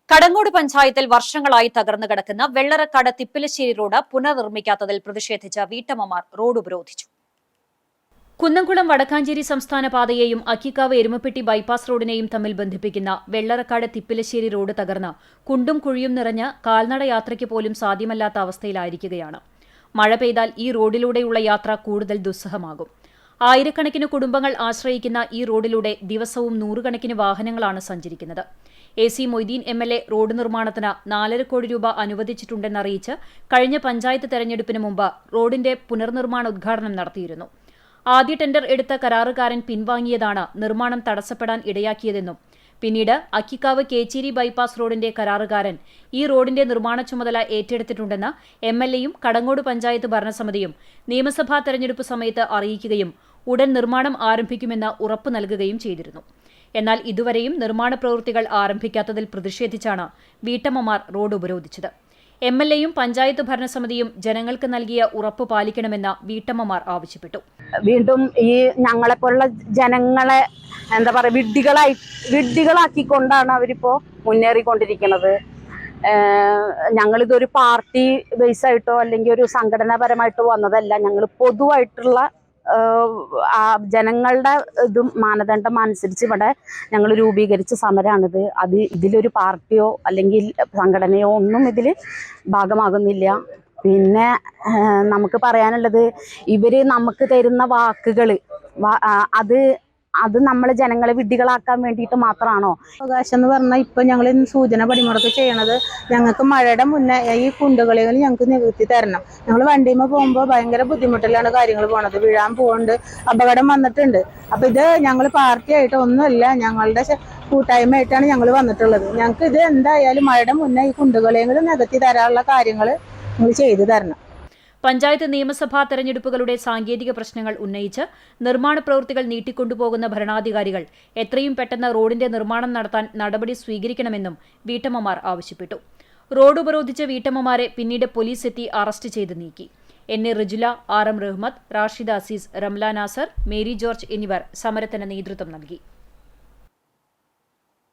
കടങ്ങോട് പഞ്ചായത്തിൽ വർഷങ്ങളായി തകർന്നു കിടക്കുന്ന വെള്ളറക്കാട് തിപ്പിലശ്ശേരി റോഡ് പുനർനിർമ്മിക്കാത്തതിൽ പ്രതിഷേധിച്ച് വീട്ടമ്മമാർ റോഡ് ഉപരോധിച്ചു. കുന്നംകുളം വടക്കാഞ്ചേരി സംസ്ഥാന പാതയെയും അക്കിക്കാവ് എരുമപ്പെട്ടി ബൈപ്പാസ് റോഡിനെയും തമ്മിൽ ബന്ധിപ്പിക്കുന്ന വെള്ളറക്കാട് തിപ്പിലശ്ശേരി റോഡ് തകർന്ന് കുണ്ടും കുഴിയും നിറഞ്ഞ് കാൽനട യാത്രയ്ക്ക് പോലും സാധ്യമല്ലാത്ത അവസ്ഥയിലായിരിക്കുകയാണ്. മഴ പെയ്താൽ ഈ റോഡിലൂടെയുള്ള യാത്ര കൂടുതൽ ദുസ്സഹമാകും. ആയിരക്കണക്കിന് കുടുംബങ്ങൾ ആശ്രയിക്കുന്ന ഈ റോഡിലൂടെ ദിവസവും നൂറുകണക്കിന് വാഹനങ്ങളാണ് സഞ്ചരിക്കുന്നത്. AC മൊയ്തീൻ MLA റോഡ് നിർമ്മാണത്തിന് 4.5 കോടി രൂപ അനുവദിച്ചിട്ടുണ്ടെന്നറിയിച്ച് കഴിഞ്ഞ പഞ്ചായത്ത് തെരഞ്ഞെടുപ്പിന് മുമ്പ് റോഡിന്റെ പുനർനിർമ്മാണ ഉദ്ഘാടനം നടത്തിയിരുന്നു. ആദ്യ ടെൻഡർ എടുത്ത കരാറുകാരൻ പിൻവാങ്ങിയതാണ് നിർമ്മാണം തടസ്സപ്പെടാൻ ഇടയാക്കിയതെന്നും പിന്നീട് അക്കിക്കാവ് കേച്ചേരി ബൈപ്പാസ് റോഡിന്റെ കരാറുകാരൻ ഈ റോഡിന്റെ നിർമ്മാണ ചുമതല ഏറ്റെടുത്തിട്ടുണ്ടെന്ന് MLAയും കടങ്ങോട് പഞ്ചായത്ത് ഭരണസമിതിയും നിയമസഭാ തെരഞ്ഞെടുപ്പ് സമയത്ത് അറിയിക്കുകയും ഉടൻ നിർമ്മാണം ആരംഭിക്കുമെന്ന് ഉറപ്പു നൽകുകയും ചെയ്തിരുന്നു. എന്നാൽ ഇതുവരെയും നിർമ്മാണ പ്രവൃത്തികൾ ആരംഭിക്കാത്തതിൽ പ്രതിഷേധിച്ചാണ് വീട്ടമ്മമാർ റോഡ് ഉപരോധിച്ചത്. MLAയും പഞ്ചായത്ത് ഭരണസമിതിയും ജനങ്ങൾക്ക് നൽകിയ ഉറപ്പ് പാലിക്കണമെന്ന് വീട്ടമ്മമാർ ആവശ്യപ്പെട്ടു. വീണ്ടും ഈ ഞങ്ങളെപ്പോലുള്ള ജനങ്ങളെ വിഡ്ഢികളാക്കിക്കൊണ്ടാണ് അവരിപ്പോ മുന്നേറിക്കൊണ്ടിരിക്കുന്നത്. ഞങ്ങളിതൊരു പാർട്ടി ബേസ് ആയിട്ടോ അല്ലെങ്കിൽ ഒരു സംഘടനാപരമായിട്ടോ വന്നതല്ല. ഞങ്ങൾ പൊതുവായിട്ടുള്ള ജനങ്ങളുടെ ഇതും മാനദണ്ഡം അനുസരിച്ച് ഇവിടെ ഞങ്ങൾ രൂപീകരിച്ച സമരമാണിത്. ഇതിലൊരു പാർട്ടിയോ അല്ലെങ്കിൽ സംഘടനയോ ഒന്നും ഇതിൽ ഭാഗമാകുന്നില്ല. പിന്നെ നമുക്ക് പറയാനുള്ളത്, ഇവര് നമുക്ക് തരുന്ന വാക്കുകൾ അത് നമ്മൾ ജനങ്ങളെ വിഡ്ഢികളാക്കാൻ വേണ്ടിയിട്ട് മാത്രമാണോ? അവകാശം എന്ന് പറഞ്ഞാൽ ഇപ്പം ഞങ്ങൾ സൂചന പടിമുടക്ക് ചെയ്യണത്, ഞങ്ങൾക്ക് മഴയുടെ മുന്നേ ഈ കുണ്ടുകളികൾ ഞങ്ങൾക്ക് നികത്തി തരണം. ഞങ്ങൾ വണ്ടിയുമ്പോൾ പോകുമ്പോൾ ഭയങ്കര ബുദ്ധിമുട്ടിലാണ് കാര്യങ്ങൾ പോണത്. വീഴാൻ പോകുന്നുണ്ട്, അപകടം വന്നിട്ടുണ്ട്. അപ്പം ഇത് ഞങ്ങൾ പാർട്ടിയായിട്ട് ഒന്നുമല്ല, ഞങ്ങളുടെ കൂട്ടായ്മയായിട്ടാണ് ഞങ്ങൾ വന്നിട്ടുള്ളത്. ഞങ്ങൾക്ക് ഇത് എന്തായാലും മഴയുടെ മുന്നേ ഈ കുണ്ടുകളെങ്കിലും നികത്തി തരാനുള്ള കാര്യങ്ങൾ നിങ്ങൾ ചെയ്തു തരണം. പഞ്ചായത്ത് നിയമസഭാ തെരഞ്ഞെടുപ്പുകളുടെ സാങ്കേതിക പ്രശ്നങ്ങൾ ഉന്നയിച്ച് നിർമ്മാണ പ്രവൃത്തികൾ നീട്ടിക്കൊണ്ടുപോകുന്ന ഭരണാധികാരികൾ എത്രയും പെട്ടെന്ന് റോഡിന്റെ നിർമ്മാണം നടത്താൻ നടപടി സ്വീകരിക്കണമെന്നും വീട്ടമ്മമാർ ആവശ്യപ്പെട്ടു. റോഡ് ഉപരോധിച്ച വീട്ടമ്മമാരെ പിന്നീട് പോലീസ് എത്തി അറസ്റ്റ് ചെയ്ത് നീക്കി. NA റിജുല, RM റഹ്മത്ത്, റാഷിദ അസീസ്, റംല നാസർ, മേരി ജോർജ് എന്നിവർ സമരത്തിന് നേതൃത്വം നൽകി.